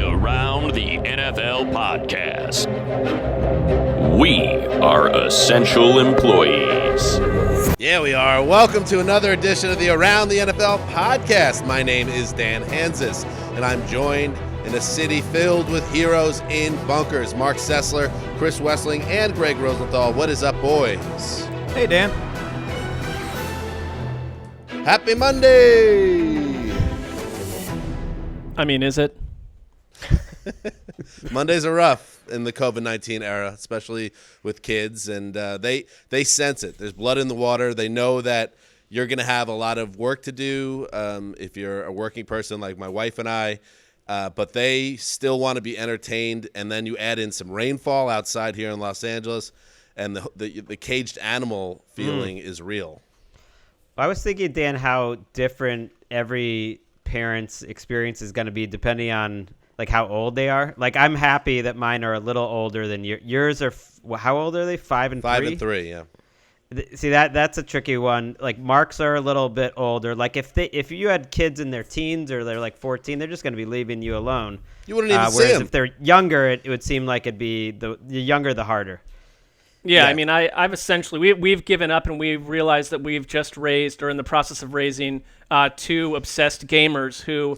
Around the NFL podcast. We are essential employees. Yeah, we are. Welcome to another edition of the Around the NFL podcast. My name is Dan Hansis, and I'm joined in a city filled with heroes in bunkers. Mark Sessler, Chris Wessling, and Greg Rosenthal. What is up, boys? Hey, Dan. Happy Monday! I mean, is it? Mondays are rough in the COVID-19 era, especially with kids, and they sense it. There's blood in the water. They know that you're going to have a lot of work to do if you're a working person like my wife and I, but they still want to be entertained, and then you add in some rainfall outside here in Los Angeles, and the caged animal feeling is real. I was thinking, Dan, how different every parent's experience is going to be depending on like how old they are. Like, I'm happy that mine are a little older than yours are. How old are they? 5 and 3? 5 and 3, yeah. See, that's a tricky one. Like, Mark's are a little bit older. Like, if you had kids in their teens or they're like 14, they're just going to be leaving you alone. You wouldn't even see whereas them. If they're younger, it would seem like it'd be the younger, the harder. Yeah, I mean, I've essentially we've given up, and we've realized that we've just raised, or in the process of raising, 2 obsessed gamers who,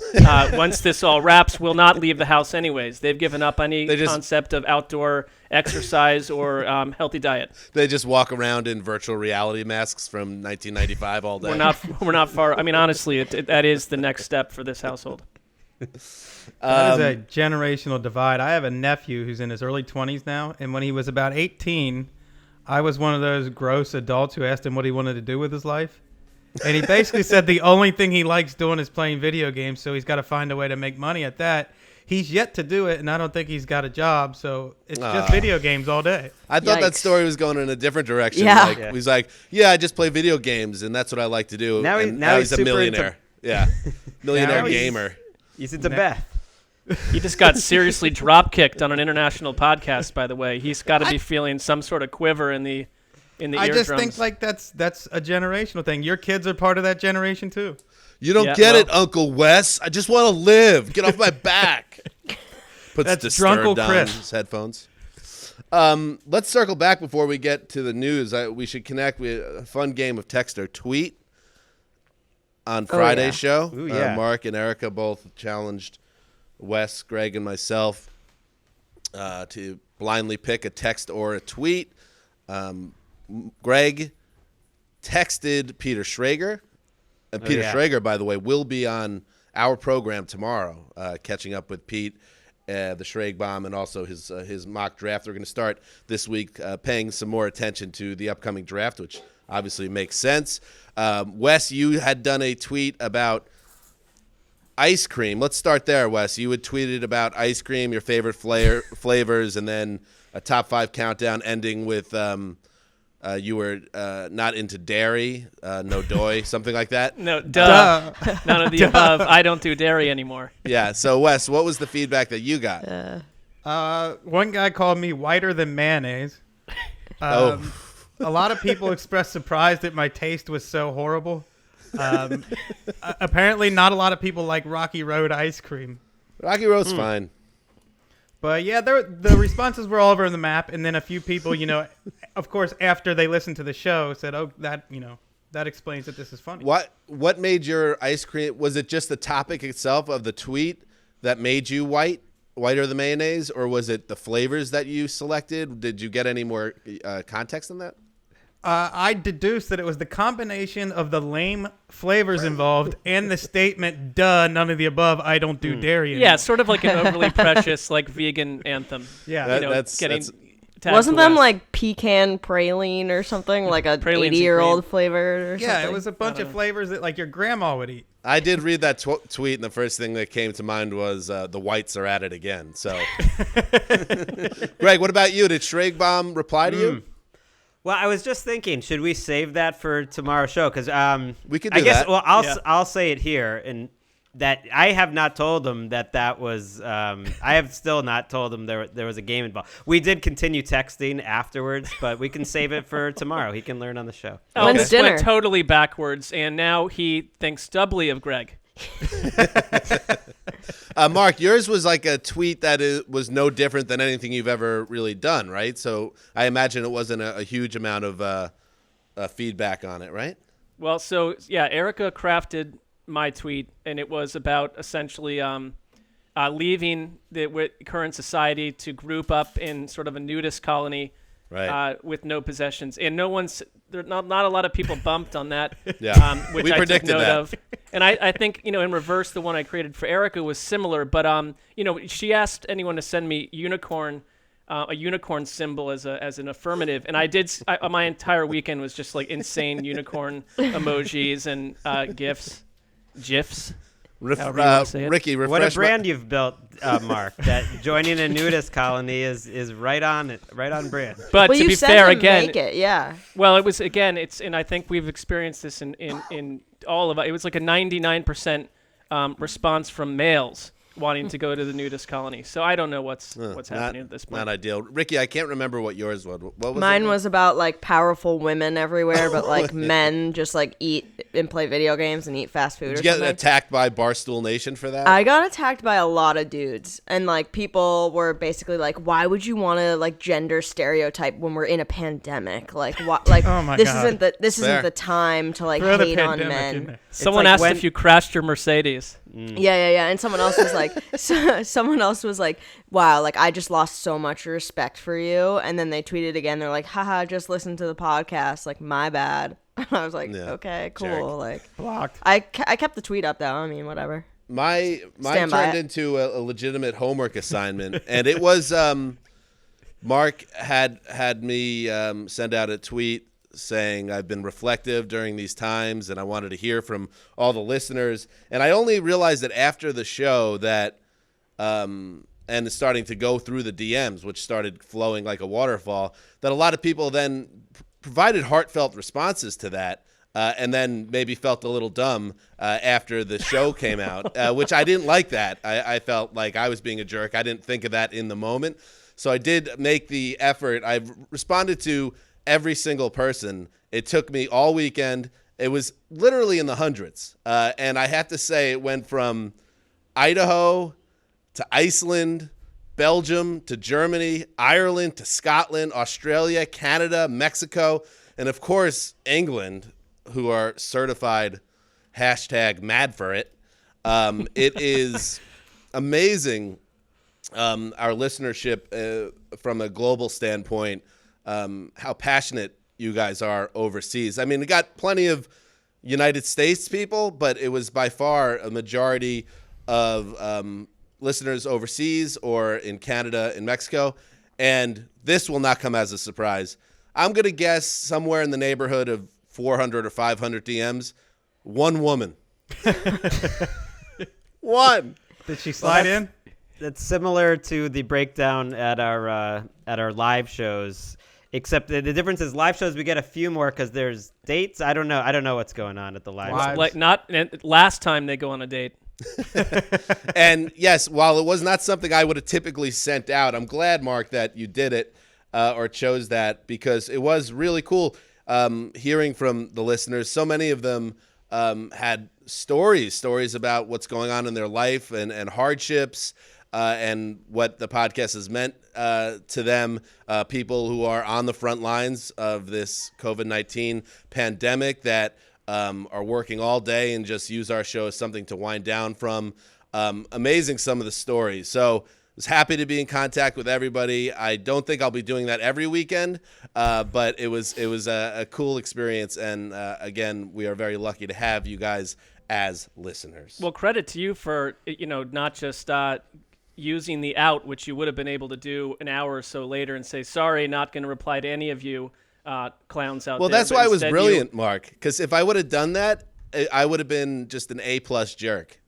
once this all wraps, will not leave the house anyways. They've given up any concept of outdoor exercise or healthy diet. They just walk around in virtual reality masks from 1995 all day. We're not far. I mean, honestly, that is the next step for this household. That is a generational divide. I have a nephew who's in his early 20s now, and when he was about 18, I was one of those gross adults who asked him what he wanted to do with his life. And he basically said the only thing he likes doing is playing video games, so he's got to find a way to make money at that. He's yet to do it, and I don't think he's got a job, so it's just video games all day. I thought that story was going in a different direction. Yeah. He's like, I just play video games, and that's what I like to do. Now he's a millionaire. Millionaire gamer. He's into Beth. He just got seriously drop kicked on an international podcast, by the way. He's got to be feeling some sort of quiver in the eardrums. I just think like that's a generational thing. Your kids are part of that generation too. You don't get it, Uncle Wes. I just want to live. Get off my back. Puts That's Disturbed Drunkle on Chris. his headphones. Let's circle back before we get to the news. We should connect with a fun game of text or tweet on Friday's show. Ooh, yeah. Mark and Erica both challenged Wes, Greg, and myself to blindly pick a text or a tweet. Greg texted Peter Schrager. And Peter Schrager, by the way, will be on our program tomorrow, catching up with Pete, the Schrag Bomb, and also his mock draft. We're going to start this week paying some more attention to the upcoming draft, which obviously makes sense. Wes, you had done a tweet about ice cream. Let's start there, Wes. You had tweeted about ice cream, your favorite flavors, and then a top 5 countdown ending with you were not into dairy, no doy, something like that. No, duh. None of the above. I don't do dairy anymore. Yeah. So, Wes, what was the feedback that you got? One guy called me whiter than mayonnaise. A lot of people expressed surprise that my taste was so horrible. Apparently, not a lot of people like Rocky Road ice cream. Rocky Road's fine. But yeah, the responses were all over the map, and then a few people, of course, after they listened to the show, said, "Oh, that explains that this is funny." What made your ice cream? Was it just the topic itself of the tweet that made you whiter than mayonnaise, or was it the flavors that you selected? Did you get any more context on that? I deduced that it was the combination of the lame flavors involved and the statement, duh, none of the above, I don't do dairy anymore. Yeah, sort of like an overly precious, like, vegan anthem. Yeah. That's Wasn't them like pecan praline or something, like a 80-year-old flavor or something? Yeah, it was a bunch of flavors that like your grandma would eat. I did read that tweet, and the first thing that came to mind was the whites are at it again. So, Greg, what about you? Did Schrag Bomb reply to you? Well, I was just thinking, should we save that for tomorrow's show? Because we could do I guess. that. Well, I'll say it here, and that I have not told them that was. I have still not told them there was a game involved. We did continue texting afterwards, but we can save it for tomorrow. He can learn on the show. When's Elvis dinner? went totally backwards, and now he thinks doubly of Greg. Mark, yours was like a tweet that was no different than anything you've ever really done, right? So I imagine it wasn't a huge amount of feedback on it, right? Well, so yeah, Erica crafted my tweet, and it was about essentially leaving the current society to group up in sort of a nudist colony, right? With no possessions, and not a lot of people bumped on that. Yeah, which we I predicted took note that. of. And I think, in reverse, the one I created for Erica was similar, but she asked anyone to send me a unicorn symbol as an affirmative, and I did. My entire weekend was just like insane unicorn emojis and GIFs. Ricky, what a brand you've built, Mark. That joining a nudist colony is right on brand. But well, to you be said fair, to again, make it, yeah. Well, it was and I think we've experienced this in all of it. It was like a 99% response from males wanting to go to the nudist colony. So I don't know what's happening at this point. Not ideal. Ricky, I can't remember what yours was. What was Mine was about like powerful women everywhere, but like men just like eat and play video games and eat fast food. Did or you get something. attacked by Barstool Nation for that? I got attacked by a lot of dudes, and like people were basically like, "Why would you want to like gender stereotype when we're in a pandemic? Like, what? Like, Oh my this God. isn't the time to like Throw the hate on pandemic in men." there. Someone like asked when- if you crashed your Mercedes. Yeah. And someone else was like, someone else was like, "Wow, like I just lost so much respect for you." And then they tweeted again. They're like, "Haha, just listen to the podcast. Like, my bad." I was like, Yeah, "Okay, cool." jerk. Like, Blocked. I kept the tweet up though. I mean, whatever. Mine Stand by turned it. into a legitimate homework assignment, and it was Mark had me send out a tweet saying I've been reflective during these times, and I wanted to hear from all the listeners. And I only realized that after the show that, and it's starting to go through the DMs, which started flowing like a waterfall, that a lot of people then provided heartfelt responses to that. And then maybe felt a little dumb after the show came out, which I didn't like that. I felt like I was being a jerk. I didn't think of that in the moment. So I did make the effort. I responded to every single person. It took me all weekend. It was literally in the hundreds. And I have to say it went from Idaho to Iceland, Belgium to Germany, Ireland to Scotland, Australia, Canada, Mexico, and of course, England, who are certified #mad for it. It is amazing, our listenership from a global standpoint, how passionate you guys are overseas. I mean, we got plenty of United States people, but it was by far a majority of listeners overseas or in Canada and Mexico. And this will not come as a surprise. I'm going to guess somewhere in the neighborhood of 400 or 500 DMs, one woman. One. Did she slide in? That's similar to the breakdown at our live shows, except the difference is live shows we get a few more because there's dates. I don't know what's going on at the live. Live. shows. Like not last time they go on a date. And yes, while it was not something I would have typically sent out, I'm glad, Mark, that you did it or chose that, because it was really cool hearing from the listeners. So many of them had stories about what's going on in their life and hardships and what the podcast has meant to them, people who are on the front lines of this COVID-19 pandemic that are working all day and just use our show as something to wind down from. Amazing, some of the stories. So I was happy to be in contact with everybody. I don't think I'll be doing that every weekend, but it was a cool experience. And again, we are very lucky to have you guys as listeners. Well, credit to you for not just using the out, which you would have been able to do an hour or so later and say, sorry, not going to reply to any of you clowns out there. Well, that's but why it was instead brilliant, Mark, because if I would have done that, I would have been just an A+ jerk.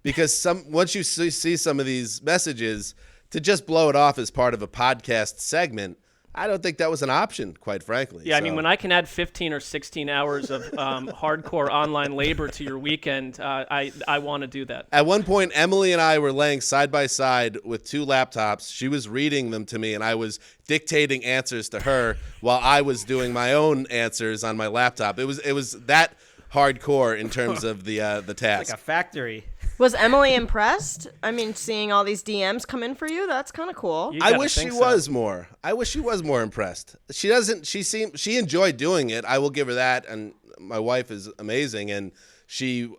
Because once you see some of these messages, to just blow it off as part of a podcast segment, I don't think that was an option, quite frankly. Yeah, I mean, when I can add 15 or 16 hours of hardcore online labor to your weekend, I want to do that. At one point, Emily and I were laying side by side with two laptops. She was reading them to me, and I was dictating answers to her while I was doing my own answers on my laptop. It was that hardcore in terms of the task. Like a factory. Was Emily impressed? I mean, seeing all these DMs come in for you, that's kind of cool. I wish she was more. I wish she was more impressed. She doesn't. She enjoyed doing it. I will give her that. And my wife is amazing, and she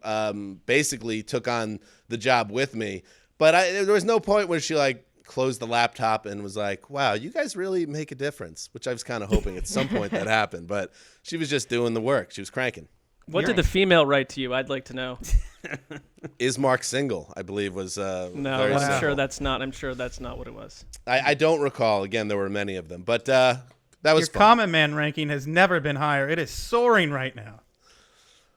basically took on the job with me. But there was no point where she like closed the laptop and was like, "Wow, you guys really make a difference." Which I was kind of hoping at some point that happened. But she was just doing the work. She was cranking. What did the female write to you? I'd like to know. Is Mark single? I believe was no. very I'm simple. sure that's not. I'm sure that's not what it was. I don't recall. Again, there were many of them, but that was Your fun. common man ranking has never been higher. It is soaring right now.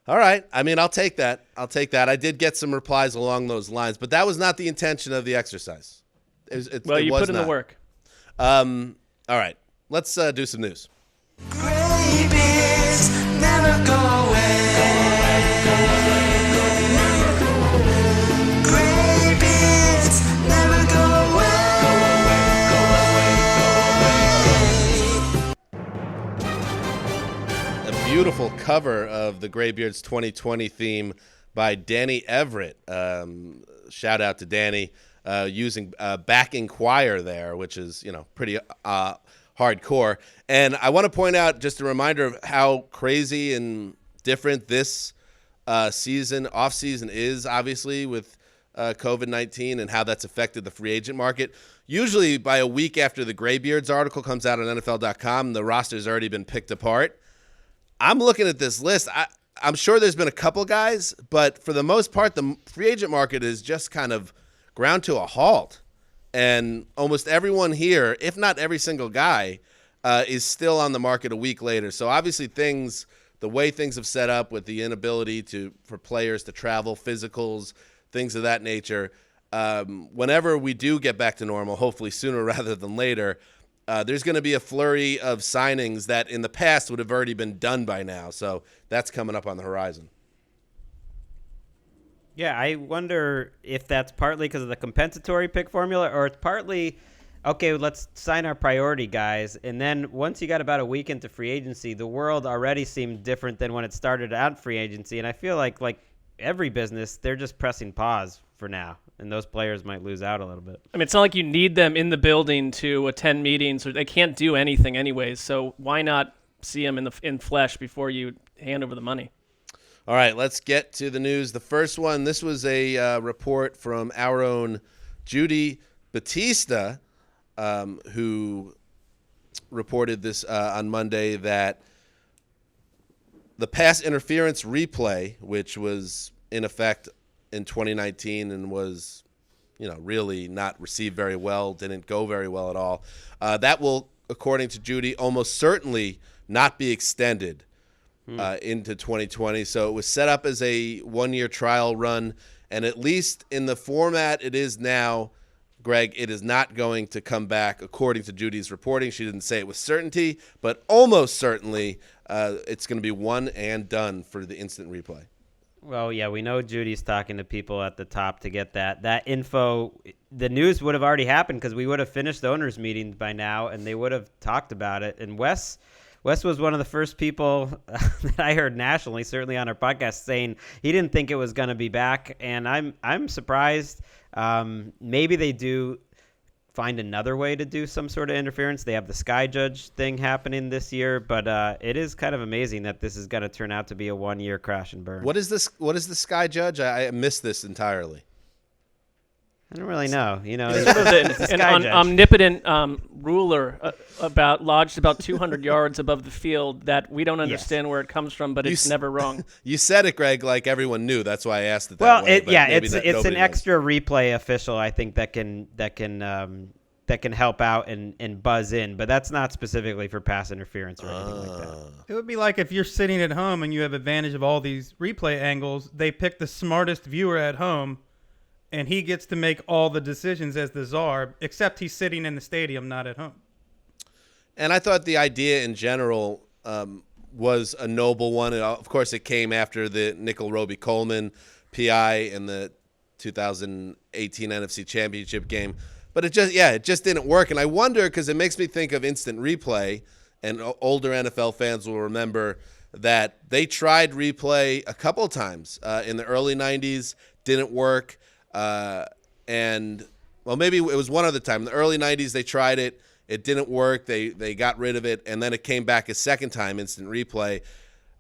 All right. I mean, I'll take that. I did get some replies along those lines, but that was not the intention of the exercise. Well, you put in the work. All right. Let's do some news. Gray beards never go away. Gray beards never go away. A beautiful cover of the Graybeards 2020 theme by Danny Everett. Shout out to Danny using backing choir there, which is, pretty hardcore. And I want to point out just a reminder of how crazy and different this off season is, obviously, with COVID-19 and how that's affected the free agent market. Usually by a week after the Graybeards article comes out on NFL.com, the roster's already been picked apart. I'm looking at this list. I'm sure there's been a couple guys, but for the most part, the free agent market is just kind of ground to a halt. And almost everyone here, if not every single guy, is still on the market a week later. So obviously the way things have set up with the inability for players to travel, physicals, things of that nature, whenever we do get back to normal, hopefully sooner rather than later, there's going to be a flurry of signings that in the past would have already been done by now. So that's coming up on the horizon. Yeah, I wonder if that's partly because of the compensatory pick formula, or it's partly, okay, let's sign our priority guys. And then once you got about a week into free agency, the world already seemed different than when it started at free agency. And I feel like every business, they're just pressing pause for now. And those players might lose out a little bit. I mean, it's not like you need them in the building to attend meetings, or they can't do anything anyways. So why not see them in flesh before you hand over the money? All right, let's get to the news. The first one, this was a report from our own Judy Batista, who reported this on Monday, that the pass interference replay, which was in effect in 2019 and was, really not received very well, didn't go very well at all, that will, according to Judy, almost certainly not be extended into 2020. So it was set up as a one-year trial run, and at least in the format it is now, Greg, it is not going to come back, according to Judy's reporting. She didn't say it with certainty, but almost certainly it's going to be one and done for the instant replay. Well, yeah, we know Judy's talking to people at the top to get that info. The news would have already happened because we would have finished the owners' meetings by now, and they would have talked about it. And Wes was one of the first people that I heard nationally, certainly on our podcast, saying he didn't think it was going to be back. And I'm surprised. Maybe they do find another way to do some sort of interference. They have the Sky Judge thing happening this year, but it is kind of amazing that this is going to turn out to be a one-year crash and burn. What is this? What is the Sky Judge? I missed this entirely. I don't really know. It's an omnipotent ruler lodged about 200 yards above the field that we don't understand where it comes from, but it's never wrong. You said it, Greg, like everyone knew. That's why I asked it that way. It's an extra replay official, I think, that can help out and buzz in, but that's not specifically for pass interference or anything like that. It would be like if you're sitting at home and you have advantage of all these replay angles, they pick the smartest viewer at home, and he gets to make all the decisions as the czar, except he's sitting in the stadium, not at home. And I thought the idea in general was a noble one. And of course, it came after the Nickel Roby Coleman PI in the 2018 NFC Championship game. But it just didn't work. And I wonder, because it makes me think of instant replay, and older NFL fans will remember that they tried replay a couple of times in the early 90s, didn't work. And, well, maybe it was one other time. In the early 90s, they tried it. It didn't work. They got rid of it, and then it came back a second time, instant replay.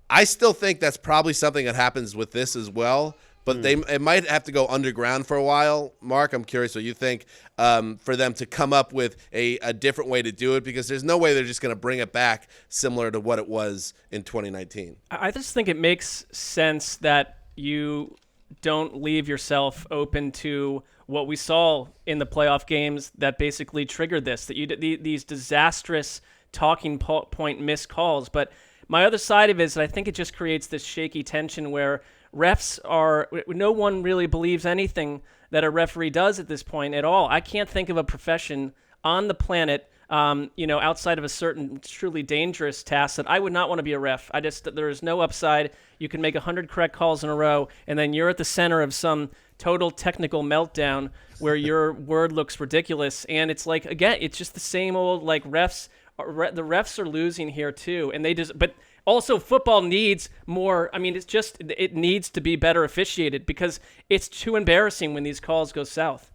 I still think that's probably something that happens with this as well, but it might have to go underground for a while. Mark, I'm curious what you think, for them to come up with a different way to do it, because there's no way they're just going to bring it back similar to what it was in 2019. I just think it makes sense that you don't leave yourself open to what we saw in the playoff games that basically triggered this, that these disastrous talking point missed calls. But my other side of it is that I think it just creates this shaky tension where no one really believes anything that a referee does at this point at all. I can't think of a profession on the planet, outside of a certain truly dangerous task, that I would not want to be a ref. There is no upside. You can make 100 correct calls in a row, and then you're at the center of some total technical meltdown where your word looks ridiculous. And it's like, again, it's just the same old, like, the refs are losing here too. And but also football needs more. I mean, it needs to be better officiated, because it's too embarrassing when these calls go south.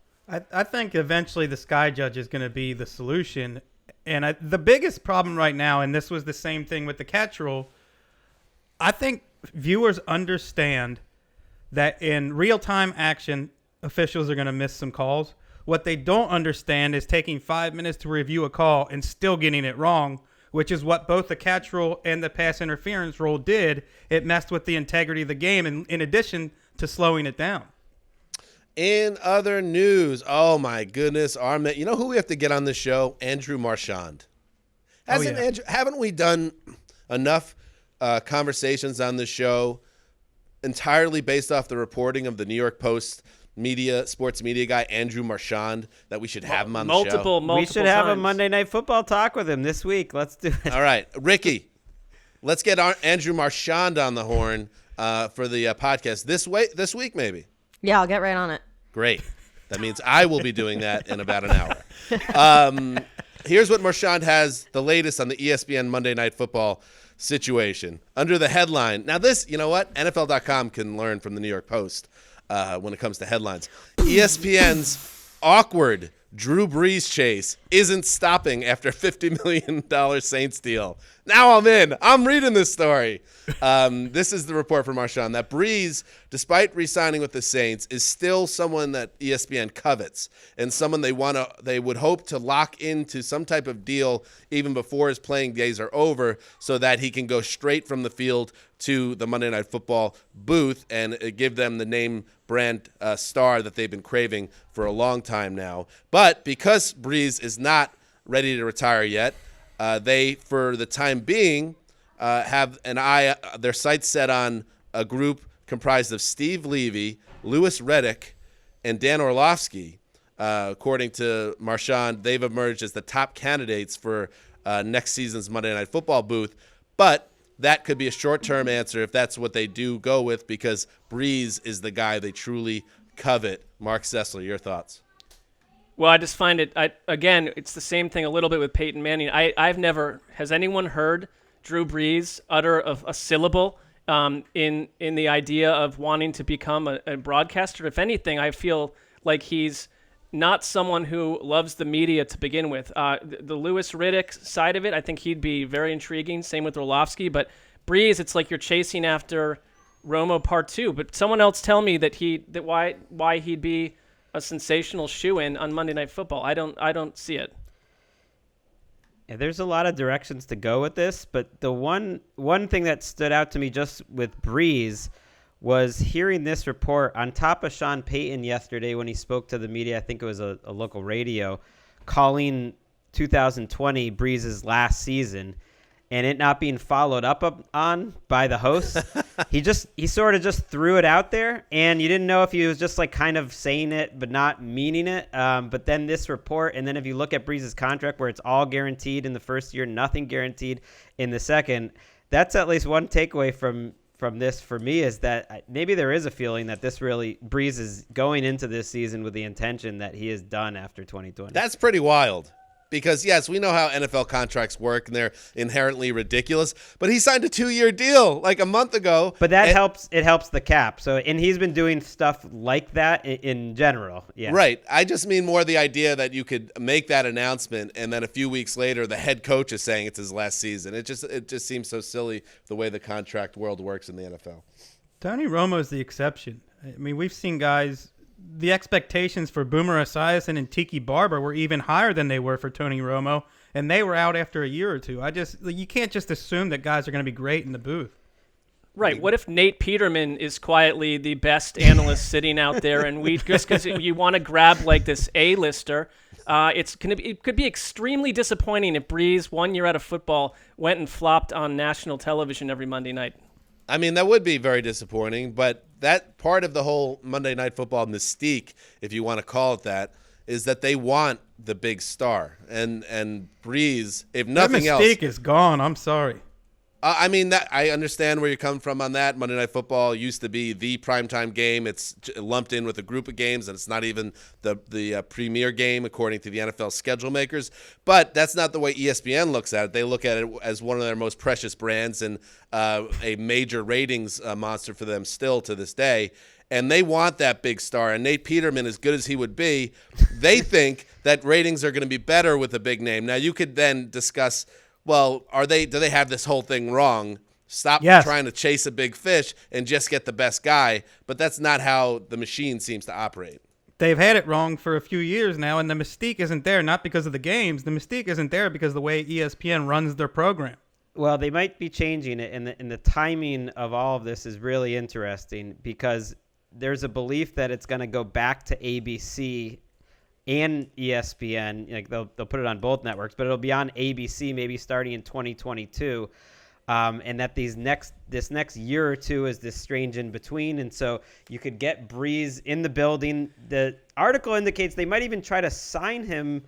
I think eventually the sky judge is going to be the solution. And the biggest problem right now, and this was the same thing with the catch rule, I think viewers understand that in real-time action, officials are going to miss some calls. What they don't understand is taking 5 minutes to review a call and still getting it wrong, which is what both the catch rule and the pass interference rule did. It messed with the integrity of the game, and in addition to slowing it down. In other news, oh my goodness, you know who we have to get on this show? Andrew Marchand. Haven't we done enough conversations on this show entirely based off the reporting of the New York Post sports media guy, Andrew Marchand, that we should have him on the show? Multiple We should have a times. Monday Night Football talk with him this week. Let's do it. All right, Ricky, let's get Andrew Marchand on the horn for the podcast this week, maybe. Yeah, I'll get right on it. Great. That means I will be doing that in about an hour. Here's what Marchand has, the latest on the ESPN Monday Night Football situation. Under the headline, now this, you know what? NFL.com can learn from the New York Post when it comes to headlines. ESPN's awkward Drew Brees chase isn't stopping after $50 million Saints deal. Now I'm in. I'm reading this story. This is the report from Marchand that Brees, despite re-signing with the Saints, is still someone that ESPN covets and someone they would hope to lock into some type of deal even before his playing days are over, so that he can go straight from the field to the Monday Night Football booth and give them the name brand star that they've been craving for a long time now. But because Brees is not ready to retire yet, they, for the time being, have their sights set on a group comprised of Steve Levy, Louis Riddick, and Dan Orlovsky. According to Marchand, they've emerged as the top candidates for next season's Monday Night Football booth. But that could be a short-term answer if that's what they do go with, because Brees is the guy they truly covet. Mark Sessler, your thoughts? Well, I just find it, again, it's the same thing a little bit with Peyton Manning. Has anyone heard Drew Brees utter a syllable in the idea of wanting to become a broadcaster? If anything, I feel like he's not someone who loves the media to begin with. The Louis Riddick side of it, I think he'd be very intriguing. Same with Orlovsky. But Brees, it's like you're chasing after Romo Part 2. But someone else tell me why he'd be a sensational shoe-in on Monday Night Football. I don't see it. Yeah, there's a lot of directions to go with this, but the one thing that stood out to me just with Brees was hearing this report on top of Sean Payton yesterday when he spoke to the media. I think it was a local radio, calling 2020 Brees' last season, and it not being followed up on by the host. he sort of just threw it out there, and you didn't know if he was just like kind of saying it but not meaning it. But then this report, and then if you look at Brees' contract where it's all guaranteed in the first year, nothing guaranteed in the second, that's at least one takeaway from this for me, is that maybe there is a feeling that Brees is going into this season with the intention that he is done after 2020. That's pretty wild. because, yes, we know how NFL contracts work, and they're inherently ridiculous. But he signed a 2-year deal like a month ago. But that helps. It helps the cap. So, and he's been doing stuff like that in general. Yeah. Right. I just mean more the idea that you could make that announcement, and then a few weeks later, the head coach is saying it's his last season. It just seems so silly the way the contract world works in the NFL. Tony Romo's the exception. I mean, we've seen guys. The expectations for Boomer Esiason and Tiki Barber were even higher than they were for Tony Romo, and they were out after a year or two. You can't just assume that guys are going to be great in the booth. Right. What if Nate Peterman is quietly the best analyst sitting out there, and we just because you want to grab like this A-lister, it could be extremely disappointing if Breeze 1 year out of football went and flopped on national television every Monday night. I mean, that would be very disappointing, but that part of the whole Monday Night Football mystique, if you want to call it that, is that they want the big star. And Breeze, if nothing else... That mystique is gone. I'm sorry. I mean, that I understand where you're coming from on that. Monday Night Football used to be the primetime game. It's lumped in with a group of games, and it's not even the premier game according to the NFL schedule makers. But that's not the way ESPN looks at it. They look at it as one of their most precious brands and a major ratings monster for them still to this day. And they want that big star. And Nate Peterman, as good as he would be, they think that ratings are going to be better with a big name. Now, you could then discuss, well, do they have this whole thing wrong? Stop trying to chase a big fish and just get the best guy. But that's not how the machine seems to operate. They've had it wrong for a few years now, and the mystique isn't there, not because of the games. The mystique isn't there because of the way ESPN runs their program. Well, they might be changing it, and the timing of all of this is really interesting because there's a belief that it's going to go back to ABC and ESPN. Like they'll put it on both networks, but it'll be on ABC maybe starting in 2022. And that this next year or two is this strange in between. And so you could get Breeze in the building. The article indicates they might even try to sign him,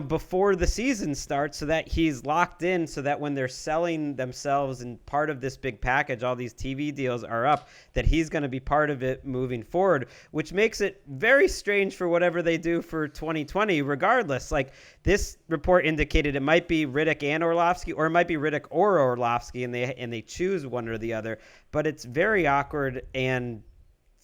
before the season starts so that he's locked in, so that when they're selling themselves and part of this big package, all these TV deals are up, that he's going to be part of it moving forward, which makes it very strange for whatever they do for 2020 regardless. Like this report indicated it might be Riddick and Orlovsky, or it might be Riddick or Orlovsky, and they choose one or the other, but it's very awkward and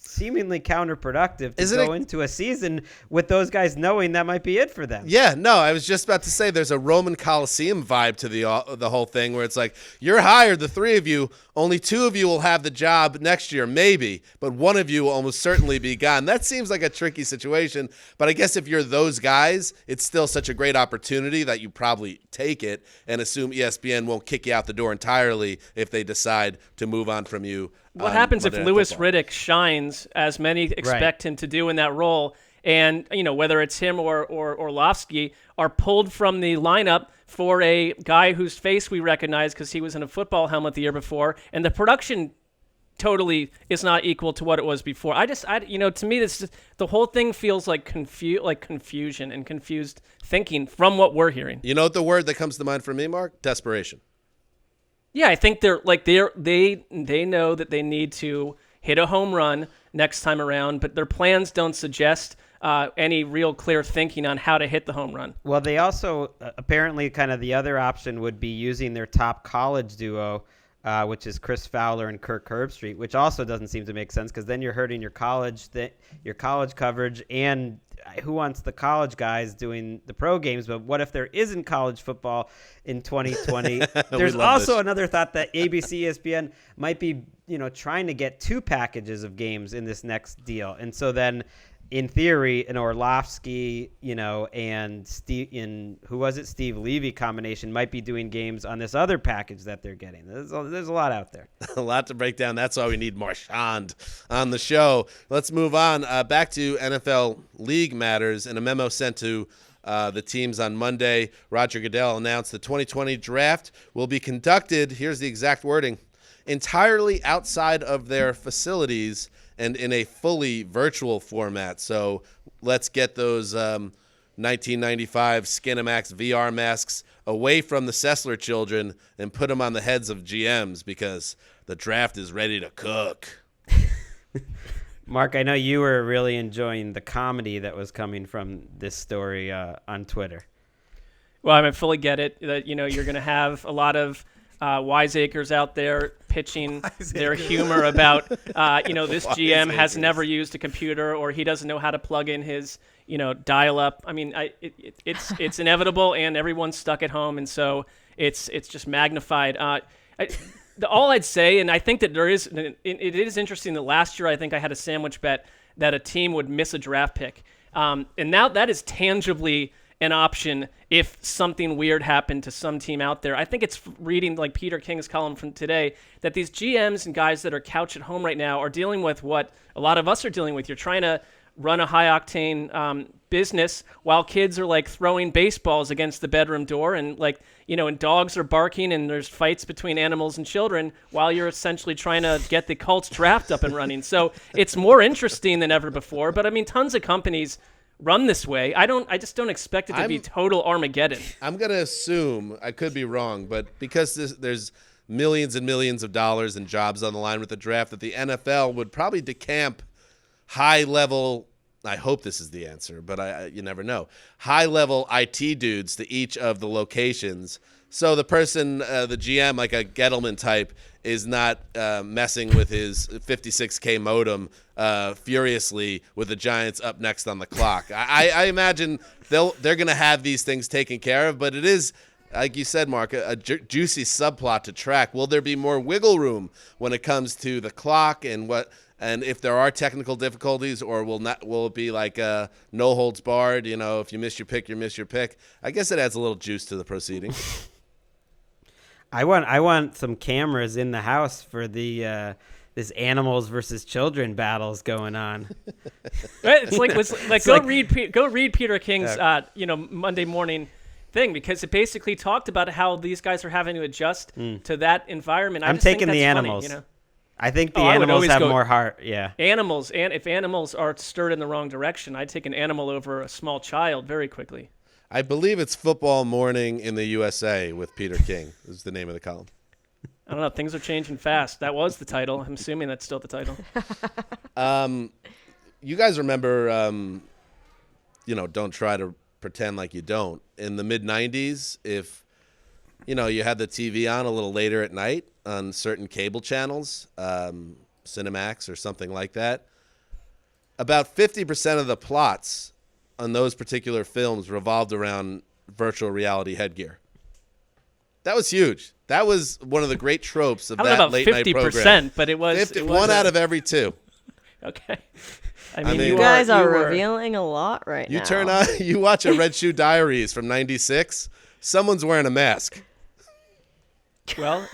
seemingly counterproductive to go into a season with those guys knowing that might be it for them. Yeah, no, I was just about to say there's a Roman Coliseum vibe to the whole thing where it's like, you're hired, the three of you, only two of you will have the job next year, maybe, but one of you will almost certainly be gone. That seems like a tricky situation, but I guess if you're those guys, it's still such a great opportunity that you probably take it and assume ESPN won't kick you out the door entirely if they decide to move on from you. What happens if Louis Riddick shines, as many expect him to do in that role, and whether it's him or Orlovsky are pulled from the lineup for a guy whose face we recognize because he was in a football helmet the year before, and the production totally is not equal to what it was before. To me, the whole thing feels like confusion and confused thinking from what we're hearing. You know what the word that comes to mind for me, Mark? Desperation. Yeah, I think they know that they need to hit a home run next time around, but their plans don't suggest any real clear thinking on how to hit the home run. Well, they also apparently kind of the other option would be using their top college duo, which is Chris Fowler and Kirk Herbstreit, which also doesn't seem to make sense because then you're hurting your college coverage, and who wants the college guys doing the pro games? But what if there isn't college football in 2020? There's also another thought that ABC, ESPN might be, trying to get two packages of games in this next deal. And so then in theory, an Orlovsky, and Steve Levy combination might be doing games on this other package that they're getting. There's a lot out there. A lot to break down. That's why we need Marchand on the show. Let's move on. Back to NFL league matters. In a memo sent to the teams on Monday, Roger Goodell announced the 2020 draft will be conducted, here's the exact wording, entirely outside of their facilities and in a fully virtual format. So let's get those 1995 Skinamax VR masks away from the Sessler children and put them on the heads of GMs because the draft is ready to cook. Mark, I know you were really enjoying the comedy that was coming from this story on Twitter. Well, I fully get it that you're going to have a lot of wiseacres out there pitching their humor about this GM has never used a computer, or he doesn't know how to plug in his dial-up. I mean, it's inevitable, and everyone's stuck at home, and so it's just magnified. All I'd say, and I think that it is interesting that last year I think I had a sandwich bet that a team would miss a draft pick, and now that is tangibly an option if something weird happened to some team out there. I think it's reading like Peter King's column from today that these GMs and guys that are couch at home right now are dealing with what a lot of us are dealing with. You're trying to run a high-octane business while kids are like throwing baseballs against the bedroom door, and and dogs are barking, and there's fights between animals and children while you're essentially trying to get the Colts draft up and running. So it's more interesting than ever before. But I mean, tons of companies run this way. I just don't expect it to be total Armageddon. I'm going to assume, I could be wrong, but because there's millions and millions of dollars and jobs on the line with the draft, that the NFL would probably decamp high-level, I hope this is the answer, but you never know, high-level IT dudes to each of the locations. So the person, the GM, like a Gettleman type, is not messing with his 56K modem furiously with the Giants up next on the clock. I imagine they're going to have these things taken care of, but it is, like you said, Mark, a juicy subplot to track. Will there be more wiggle room when it comes to the clock and if there are technical difficulties, or will it be like no holds barred? If you miss your pick, you miss your pick. I guess it adds a little juice to the proceedings. I want some cameras in the house for the this animals versus children battles going on. It's go read Peter King's Monday morning thing, because it basically talked about how these guys are having to adjust to that environment. I'm taking the animals. Funny, I think the animals have more heart. Yeah. Animals, and if animals are stirred in the wrong direction, I'd take an animal over a small child very quickly. I believe it's Football Morning in the USA with Peter King is the name of the column. I don't know. Things are changing fast. That was the title. I'm assuming that's still the title. You guys remember, don't try to pretend like you don't. In the mid-'90s, if, you had the TV on a little later at night on certain cable channels, Cinemax or something like that, about 50% of the plots on those particular films revolved around virtual reality headgear. That was huge. That was one of the great tropes of that late night program. 50%, but it was one out of every two. Okay. I mean, you guys are revealing a lot right now. You turn on, you watch a Red Shoe Diaries from '96. Someone's wearing a mask. Well,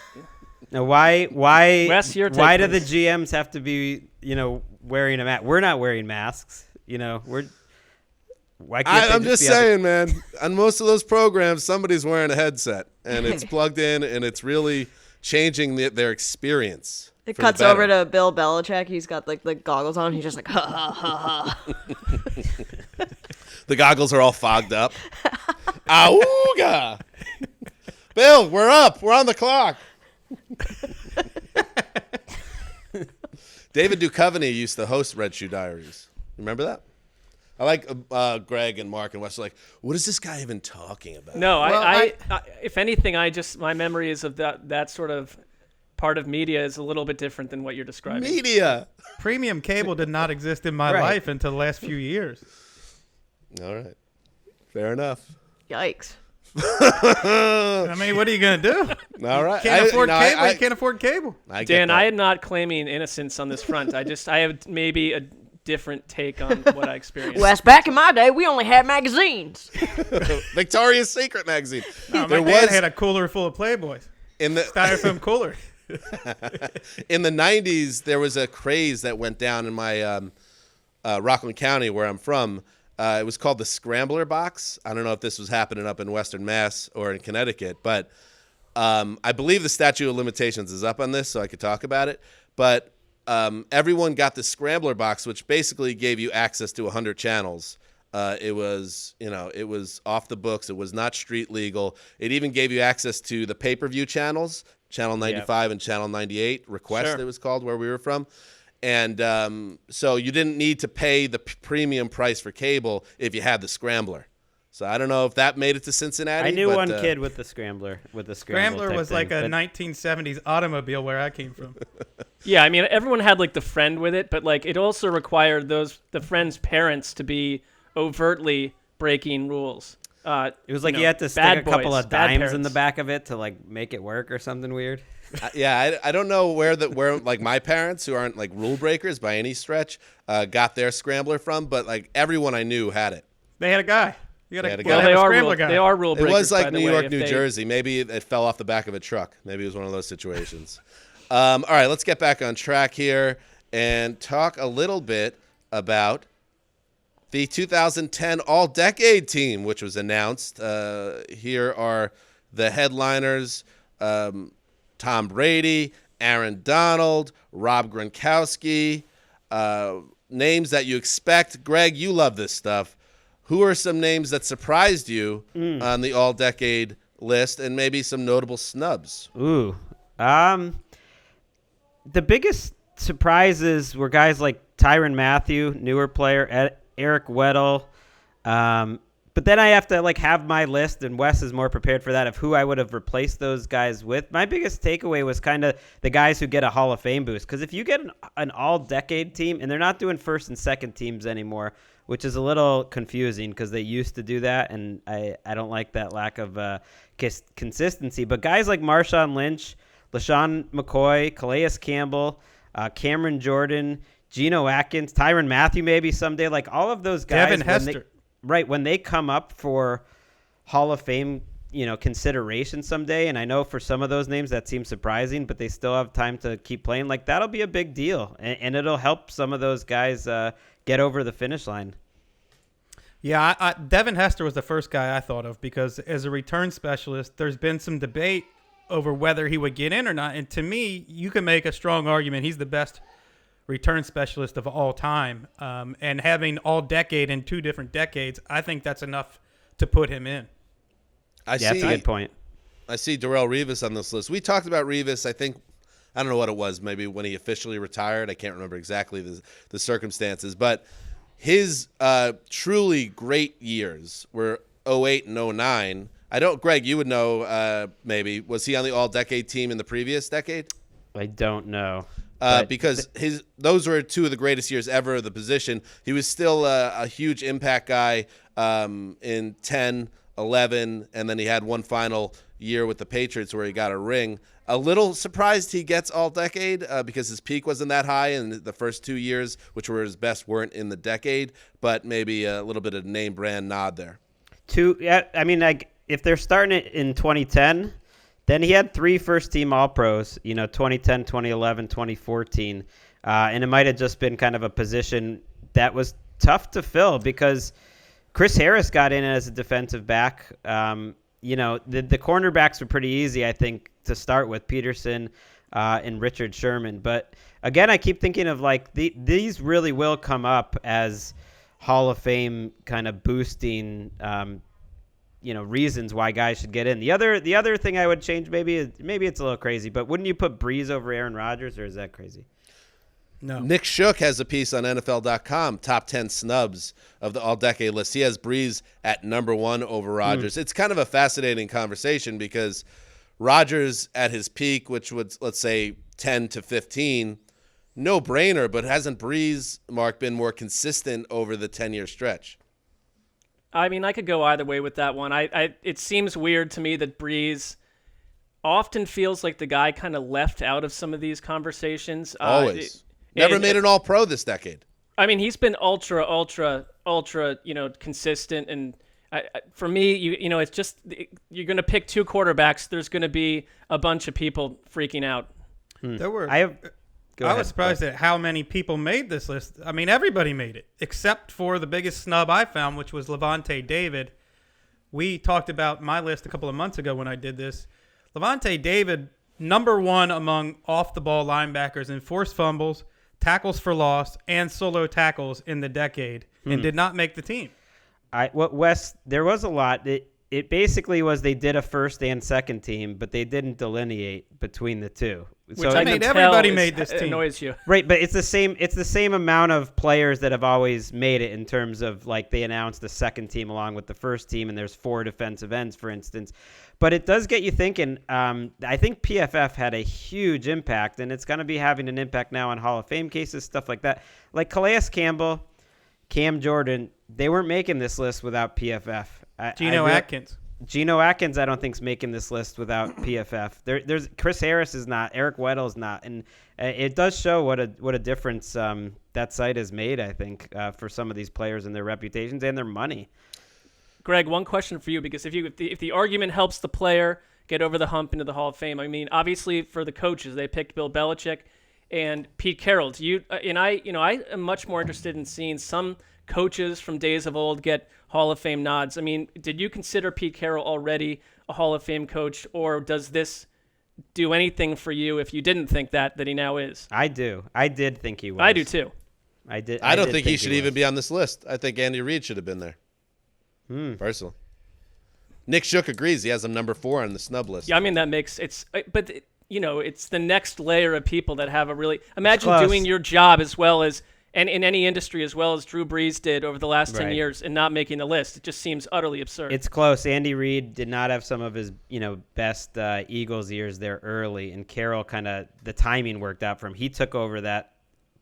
now why Wes, your take, why do please. the GMs have to be wearing a mask? We're not wearing masks. Why can't I'm just saying, man. On most of those programs, somebody's wearing a headset, and it's plugged in, and it's really changing their experience. It cuts over to Bill Belichick. He's got like the goggles on. He's just like, ha ha ha ha. The goggles are all fogged up. Auga! Bill, we're up. We're on the clock. David Duchovny used to host Red Shoe Diaries. Remember that? I like Greg and Mark and Wes are like, what is this guy even talking about? No, if anything, my memory is of that sort of part of media is a little bit different than what you're describing. Media. Premium cable did not exist in my life until the last few years. All right. Fair enough. Yikes. I mean, what are you going to do? All right. You can't afford cable. Dan, I am not claiming innocence on this front. I have maybe a different take on what I experienced. Wes, back in my day, we only had magazines. Victoria's Secret magazine. No, my dad had a cooler full of Playboys. In the styrofoam cooler. In the 90s, there was a craze that went down in my Rockland County, where I'm from. It was called the Scrambler Box. I don't know if this was happening up in Western Mass or in Connecticut, but I believe the statute of limitations is up on this, so I could talk about it. But everyone got the Scrambler Box, which basically gave you access to 100 channels. It was off the books. It was not street legal. It even gave you access to the pay-per-view channels, Channel 95 and Channel 98, Request, It was called, where we were from. And so you didn't need to pay the premium price for cable if you had the Scrambler. So I don't know if that made it to Cincinnati. I knew but, one kid with the scrambler. Scrambler was like a 1970s automobile where I came from. Yeah, I mean, everyone had like the friend with it, but like it also required the friend's parents to be overtly breaking rules. It was like you had to stick a couple of dimes in the back of it to like make it work or something weird. I don't know where like my parents, who aren't like rule breakers by any stretch, got their scrambler from, but like everyone I knew had it. They had a guy. You They had a gotta guy. have a They scrambler guy. are rule It breakers. was like by the New way, York, if New they- Jersey. Maybe it fell off the back of a truck. Maybe it was one of those situations. All right, let's get back on track here and talk a little bit about the 2010 All-Decade team, which was announced. Here are the headliners: Tom Brady, Aaron Donald, Rob Gronkowski. Names that you expect. Greg, you love this stuff. Who are some names that surprised you on the All-Decade list, and maybe some notable snubs? Ooh. The biggest surprises were guys like Tyrann Mathieu, newer player, Eric Weddle. But then I have to like have my list, and Wes is more prepared for that, of who I would have replaced those guys with. My biggest takeaway was kind of the guys who get a Hall of Fame boost. Because if you get an all-decade team, and they're not doing first and second teams anymore, which is a little confusing because they used to do that, and I don't like that lack of consistency. But guys like Marshawn Lynch, LaShawn McCoy, Calais Campbell, Cameron Jordan, Geno Atkins, Tyrann Mathieu maybe someday, like all of those guys. Devin Hester. When they come up for Hall of Fame, consideration someday, and I know for some of those names that seems surprising, but they still have time to keep playing, like that'll be a big deal, and it'll help some of those guys get over the finish line. Yeah, Devin Hester was the first guy I thought of because as a return specialist, there's been some debate over whether he would get in or not, and to me, you can make a strong argument he's the best return specialist of all time, and having all decade in 2 different decades, I think that's enough to put him in. That's a good point. I see Darrelle Revis on this list. We talked about Revis, I think, I don't know what it was, maybe when he officially retired. I can't remember exactly the circumstances, but his truly great years were 08 and 09. Greg, you would know maybe. Was he on the all-decade team in the previous decade? I don't know. Because those were 2 of the greatest years ever of the position. He was still a huge impact guy in 10, 11, and then he had one final year with the Patriots where he got a ring. A little surprised he gets all-decade because his peak wasn't that high, and the first 2 years, which were his best, weren't in the decade, but maybe a little bit of name brand nod there. I mean, like if they're starting it in 2010, then he had 3 first-team All-Pros, 2010, 2011, 2014, and it might have just been kind of a position that was tough to fill because Chris Harris got in as a defensive back. The cornerbacks were pretty easy, I think, to start with, Peterson and Richard Sherman. But, again, I keep thinking of, like, these really will come up as Hall of Fame kind of boosting reasons why guys should get in. The other thing I would change, maybe it's a little crazy, but wouldn't you put Breeze over Aaron Rodgers, or is that crazy? No. Nick Shook has a piece on NFL.com, top 10 snubs of the all-decade list. He has Breeze at number 1 over Rodgers. It's kind of a fascinating conversation because Rodgers at his peak, which would, let's say, 10 to 15, no brainer, but hasn't Breeze, Mark, been more consistent over the 10-year stretch? I mean, I could go either way with that one. It seems weird to me that Breeze often feels like the guy kind of left out of some of these conversations. Always. Never made an All-Pro this decade. I mean, he's been ultra, consistent. And for me, it's just you're going to pick 2 quarterbacks. There's going to be a bunch of people freaking out. I was surprised at how many people made this list. I mean, everybody made it, except for the biggest snub I found, which was Levante David. We talked about my list a couple of months ago when I did this. Levante David, number 1 among off-the-ball linebackers in forced fumbles, tackles for loss, and solo tackles in the decade, and did not make the team. Wes, there was a lot. it basically was they did a first and second team, but they didn't delineate between the two. Which So I made can everybody tell made this team. annoys you. right, but it's the same amount of players that have always made it in terms of like they announced the second team along with the first team, and there's 4 defensive ends, for instance. But it does get you thinking. I think PFF had a huge impact, and it's going to be having an impact now on Hall of Fame cases, stuff like that. Like Calais Campbell, Cam Jordan, they weren't making this list without PFF. Geno Atkins. Geno Atkins, I don't think, is making this list without PFF. There's Chris Harris is not, Eric Weddle is not, and it does show what a difference that site has made. I think for some of these players and their reputations and their money. Greg, one question for you, because if the argument helps the player get over the hump into the Hall of Fame, I mean, obviously for the coaches, they picked Bill Belichick and Pete Carroll. I am much more interested in seeing some coaches from days of old get Hall of Fame nods. I mean, did you consider Pete Carroll already a Hall of Fame coach, or does this do anything for you if you didn't think that he now is? I do. I did think he was. I do too. I did. I don't did think he should even was. be on this list. I think Andy Reid should have been there. Personally. Nick Shook agrees. He has him number 4 on the snub list. Yeah, I mean, that makes it's the next layer of people that have a really imagine close. doing your job as well as and in any industry as well as Drew Brees did over the last 10 Right. years and not making the list. It just seems utterly absurd. It's close. Andy Reid did not have some of his, best Eagles years there early, and Carroll the timing worked out for him. He took over that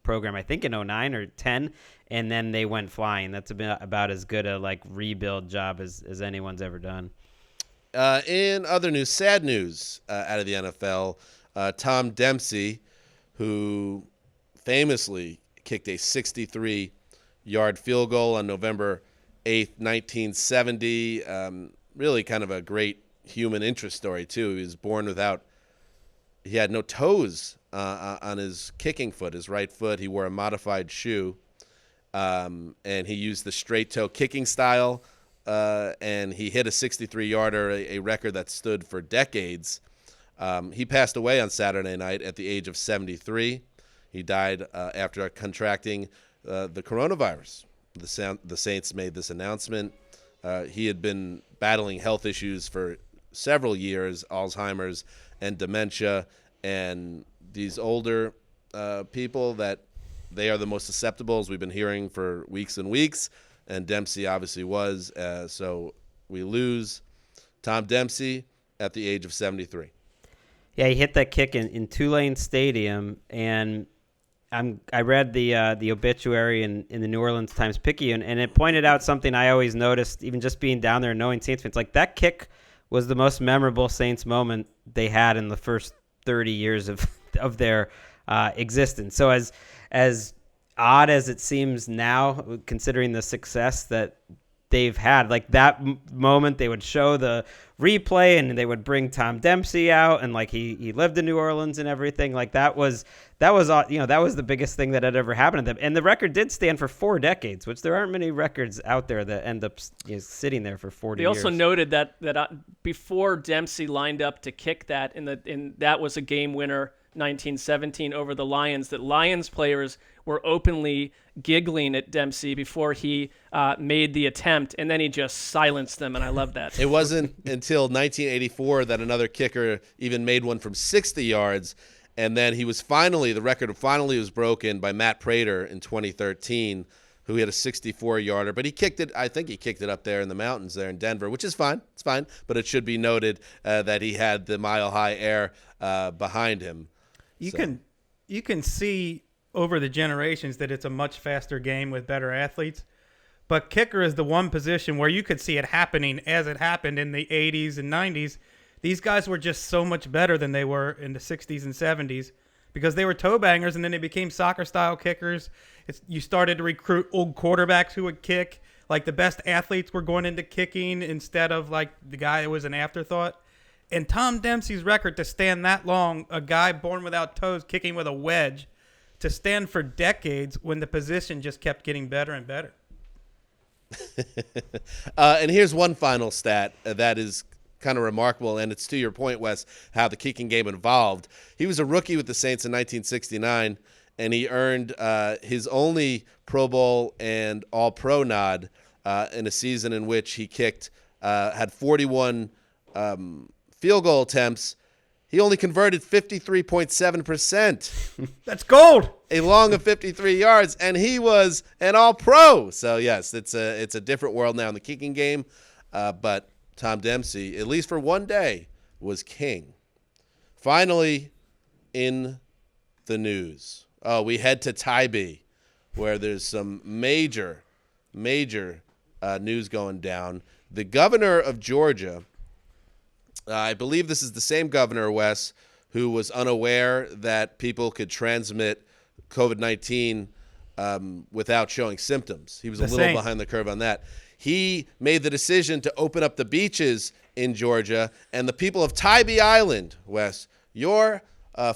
program, I think, in 09 or 10, and then they went flying. That's about as good a rebuild job as anyone's ever done. In other news, sad news out of the NFL, Tom Dempsey, who famously kicked a 63-yard field goal on November 8th, 1970. Really kind of a great human interest story, too. He was born he had no toes on his kicking foot, his right foot. He wore a modified shoe, and he used the straight-toe kicking style, and he hit a 63-yarder, a record that stood for decades. He passed away on Saturday night at the age of 73. He died after contracting the coronavirus. The Saints made this announcement. He had been battling health issues for several years, Alzheimer's and dementia, and these older people that they are the most susceptible, as we've been hearing for weeks and weeks, and Dempsey obviously was. So we lose Tom Dempsey at the age of 73. Yeah, he hit that kick in Tulane Stadium, and I read the obituary in the New Orleans Times-Picayune, and it pointed out something I always noticed, even just being down there and knowing Saints fans. Like, that kick was the most memorable Saints moment they had in the first 30 years of their existence. So as odd as it seems now, considering the success that they've had, like that moment, they would show the replay and they would bring Tom Dempsey out, and like he lived in New Orleans and everything. Like that was the biggest thing that had ever happened to them. And the record did stand for 4 decades, which there aren't many records out there that end up sitting there for 40 years. They also noted that before Dempsey lined up to kick that, that was a game winner, 1917 over the Lions, that Lions players were openly giggling at Dempsey before he made the attempt, and then he just silenced them, and I love that. It wasn't until 1984 that another kicker even made one from 60 yards, and then the record was broken by Matt Prater in 2013, who had a 64-yarder, but I think he kicked it up there in the mountains there in Denver, which is fine. It's fine, but it should be noted that he had the mile-high air behind him. You can see over the generations that it's a much faster game with better athletes, but kicker is the one position where you could see it happening as it happened in the 80s and 90s. These guys were just so much better than they were in the 60s and 70s because they were toe bangers, and then they became soccer-style kickers. You started to recruit old quarterbacks who would kick. Like the best athletes were going into kicking instead of like the guy who was an afterthought. And Tom Dempsey's record to stand that long, a guy born without toes kicking with a wedge, to stand for decades when the position just kept getting better and better. And here's one final stat that is kind of remarkable, and it's to your point, Wes, how the kicking game evolved. He was a rookie with the Saints in 1969, and he earned his only Pro Bowl and All-Pro nod in a season in which he kicked had 41 field goal attempts. He only converted 53.7%. That's gold. A long of 53 yards, and he was an all-pro. So, yes, it's a different world now in the kicking game. But Tom Dempsey, at least for one day, was king. Finally, in the news. Oh, we head to Tybee, where there's some major news going down. The governor of Georgia, I believe this is the same governor, Wes, who was unaware that people could transmit COVID-19 without showing symptoms. He was a little behind the curve on that. He made the decision to open up the beaches in Georgia, and the people of Tybee Island, Wes, your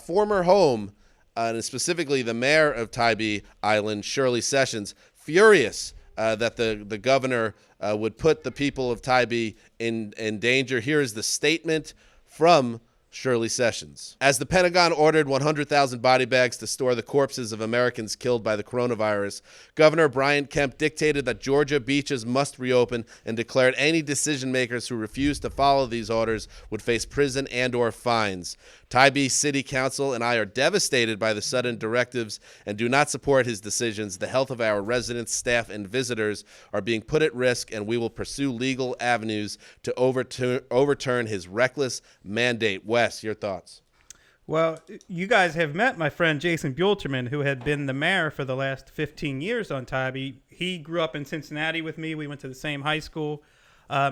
former home, and specifically the mayor of Tybee Island, Shirley Sessions, furious that the governor would put the people of Tybee in danger. Here is the statement from Shirley Sessions. As the Pentagon ordered 100,000 body bags to store the corpses of Americans killed by the coronavirus, Governor Brian Kemp dictated that Georgia beaches must reopen and declared any decision makers who refused to follow these orders would face prison and/or fines. Tybee City Council and I are devastated by the sudden directives and do not support his decisions. The health of our residents, staff, and visitors are being put at risk, and we will pursue legal avenues to overturn his reckless mandate. Wes, your thoughts? Well, you guys have met my friend Jason Buelterman, who had been the mayor for the last 15 years on Tybee. He grew up in Cincinnati with me. We went to the same high school.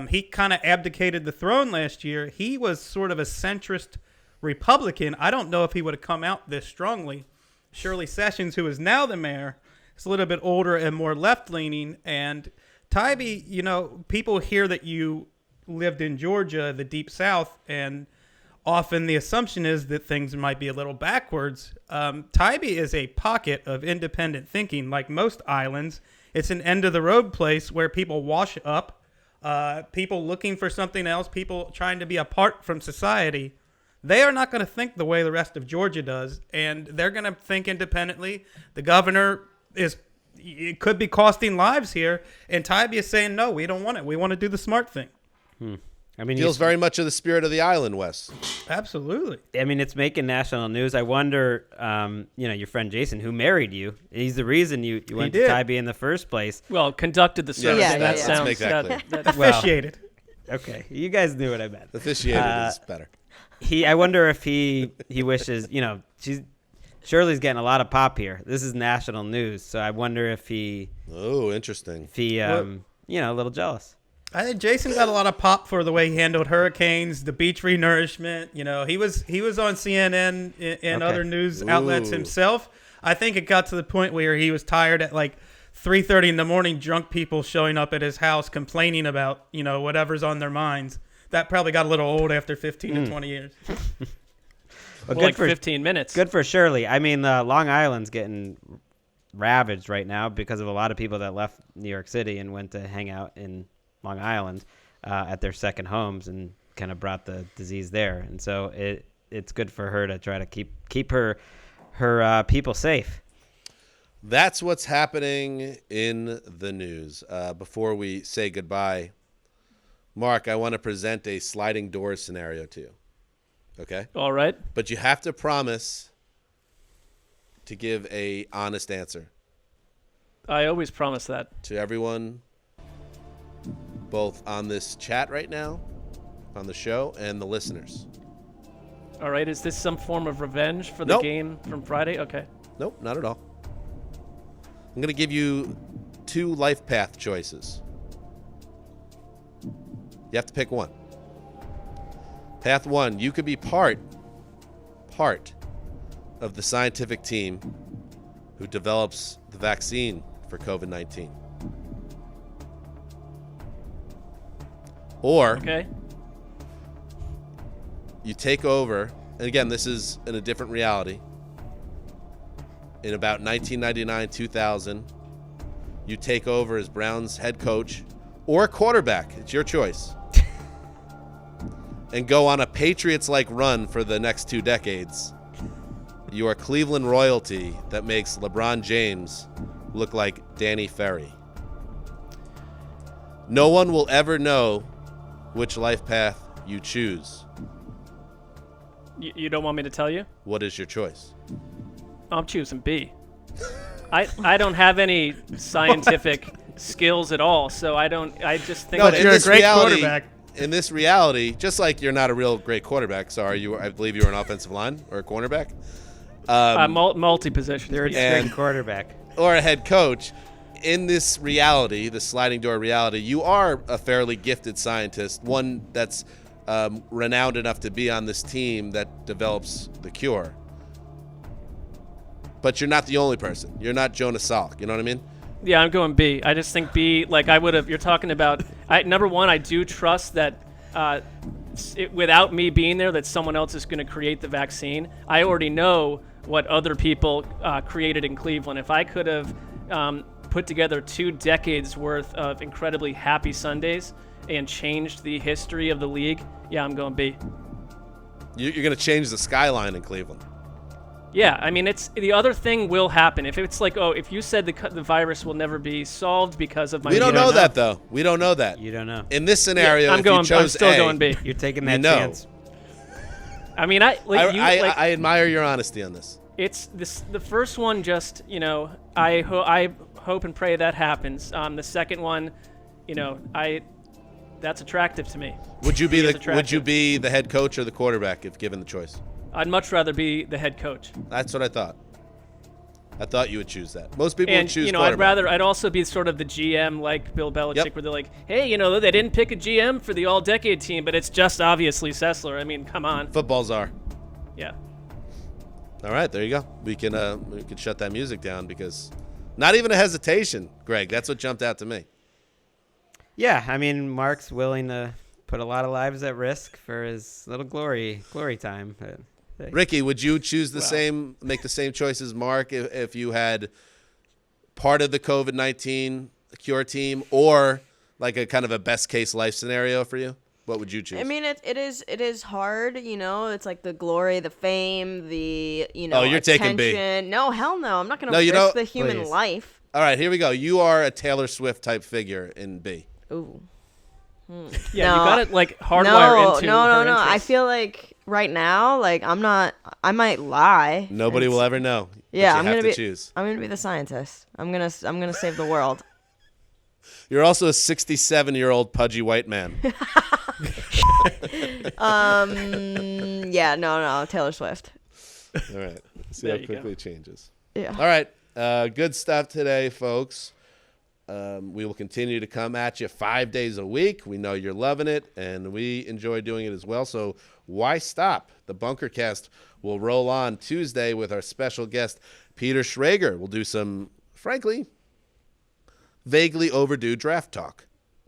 He kind of abdicated the throne last year. He was sort of a centrist Republican. I don't know if he would have come out this strongly. Shirley Sessions, who is now the mayor, is a little bit older and more left-leaning. And Tybee, you know, people hear that you lived in Georgia, the Deep South, and often the assumption is that things might be a little backwards. Tybee is a pocket of independent thinking. Like most islands, it's an end-of-the-road place where people wash up, people looking for something else, people trying to be apart from society. They are not going to think the way the rest of Georgia does, and they're going to think independently. The governor it could be costing lives here, and Tybee is saying, no, we don't want it. We want to do the smart thing. I mean, Feels very much of the spirit of the island, Wes. Absolutely. I mean, it's making national news. I wonder, your friend Jason, who married you, he's the reason you went to Tybee in the first place. Well, conducted the service. Yeah, that yeah. sounds. Let's make that clear. Officiated. Okay, you guys knew what I meant. Officiated is better. I wonder if he wishes, Shirley's getting a lot of pop here. This is national news, so I wonder if Oh, interesting. a little jealous. I think Jason got a lot of pop for the way he handled hurricanes, the beach renourishment. You know, he was on CNN and other news outlets himself. I think it got to the point where he was tired at like 3:30 in the morning, drunk people showing up at his house complaining about, whatever's on their minds. That probably got a little old after 15 to 20 years. Well, Like 15 minutes. Good for Shirley. I mean, Long Island's getting ravaged right now because of a lot of people that left New York City and went to hang out in Long Island at their second homes and kind of brought the disease there. And so it's good for her to try to keep her people safe. That's what's happening in the news. Before we say goodbye, Mark, I want to present a sliding doors scenario to you. Okay? All right. But you have to promise to give a honest answer I always promise that. to everyone, both on this chat right now, on the show, and the listeners. All right. Is this some form of revenge for the Nope. game from Friday? Okay. Nope, not at all. I'm going to give you 2 life path choices. You have to pick one. Path 1, you could be part of the scientific team who develops the vaccine for COVID-19. Or Okay. you take over, and again, this is in a different reality. In about 1999, 2000, you take over as Browns head coach or quarterback. It's your choice. And go on a Patriots-like run for the next 2 decades. You are Cleveland royalty that makes LeBron James look like Danny Ferry. No one will ever know which life path you choose. You don't want me to tell you? What is your choice? I'm choosing B. I don't have any scientific skills at all, so I just think No, that in you're a this great reality, quarterback. In this reality, just like you're not a real great quarterback, so I believe you were an offensive line or a cornerback. Multi-position. Third And- string quarterback. Or a head coach. In this reality, the sliding door reality, you are a fairly gifted scientist, one that's renowned enough to be on this team that develops the cure. But you're not the only person. You're not Jonas Salk. You know what I mean? Yeah, I'm going B. I just think B, like I would have, you're talking about, number one, I do trust that without me being there, that someone else is going to create the vaccine. I already know what other people created in Cleveland. If I could have put together 2 decades worth of incredibly happy Sundays and changed the history of the league, yeah, I'm going B. You're going to change the skyline in Cleveland. Yeah, I mean, it's the other thing will happen. If it's like, oh, if you said the virus will never be solved because of my... We don't know that, though. We don't know that. You don't know. In this scenario, I'm if you chose still A, going B. You're taking that You know. chance. I mean, I admire your honesty on this. it's this the first one. Just I hope and pray that happens. The second one, that's attractive to me. Would you be He is Would attractive. you be the head coach or the quarterback if given the choice? I'd much rather be the head coach. That's what I thought. I thought you would choose that. Most people would And choose I'd quarterback. also be sort of the GM like Bill Belichick, Yep. where they're like, hey, they didn't pick a GM for the all-decade team, but it's just obviously Sessler. I mean, come on. Footballs are. Yeah. All right, there you go. We can shut that music down because not even a hesitation, Greg. That's what jumped out to me. Yeah, I mean, Mark's willing to put a lot of lives at risk for his little glory time. Ricky, would you choose make the same choice as Mark if you had part of the COVID-19 cure team or like a kind of a best case life scenario for you? What would you choose? I mean, it is hard, It's like the glory, the fame, the Oh, you're taking B. attention. No, hell no. I'm not gonna No, you risk know- the human Please. life. All right, here we go. You are a Taylor Swift type figure in B. Ooh. Yeah, No. you got to hardwire No, into no. her I interests. feel like right now, I might lie. Nobody will ever know. but Yeah, you I'm have gonna to be. choose. I'm gonna be the scientist. I'm gonna save the world. You're also a 67-year-old pudgy white man. Yeah, no, Taylor Swift. All right. See There how you quickly it changes. Yeah. All right. Good stuff today, folks. We will continue to come at you 5 days a week. We know you're loving it, and we enjoy doing it as well. So why stop? The Bunkercast will roll on Tuesday with our special guest, Peter Schrager. We'll do some, frankly, vaguely overdue draft talk.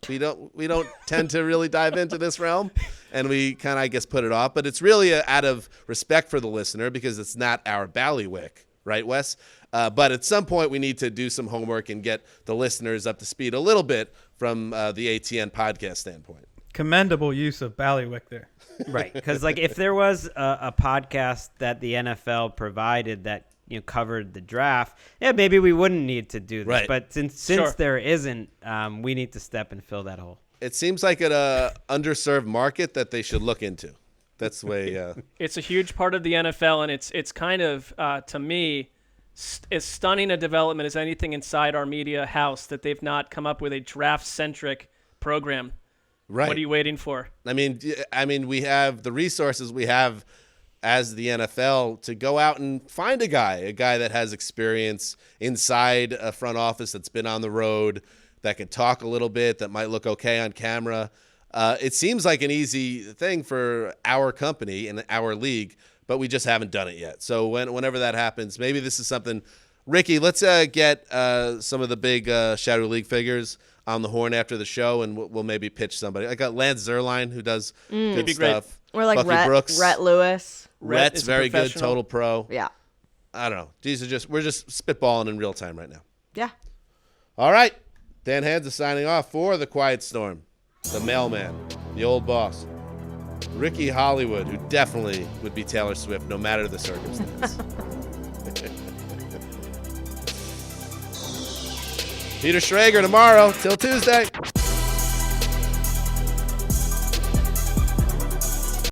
We don't tend to really dive into this realm, and we kind of, I guess, put it off. But it's really out of respect for the listener because it's not our ballywick, right, Wes? But at some point, we need to do some homework and get the listeners up to speed a little bit from the ATN podcast standpoint. Commendable use of Ballywick there. Right, because if there was a podcast that the NFL provided that covered the draft, yeah, maybe we wouldn't need to do this. Right. But since Sure. there isn't, we need to step and fill that hole. It seems like an underserved market that they should look into. That's the way. It's a huge part of the NFL, and it's kind of, to me, as stunning a development as anything inside our media house that they've not come up with a draft-centric program. Right. What are you waiting for? I mean, we have the resources we have as the NFL to go out and find a guy that has experience inside a front office that's been on the road, that can talk a little bit, that might look okay on camera. It seems like an easy thing for our company and our league, but we just haven't done it yet. So whenever that happens, maybe this is something. Ricky, let's get some of the big Shadow League figures on the horn after the show, and we'll maybe pitch somebody. I got Lance Zerline, who does good be great. stuff. Or like Bucky Brooks. Rhett Lewis. Rhett's is a very good, professional. total pro. Yeah. I don't know. These are we're just spitballing in real time right now. Yeah. All right. Dan Hansa signing off for The Quiet Storm, the mailman, the old boss, Ricky Hollywood, who definitely would be Taylor Swift no matter the circumstance. Peter Schrager tomorrow. Till Tuesday.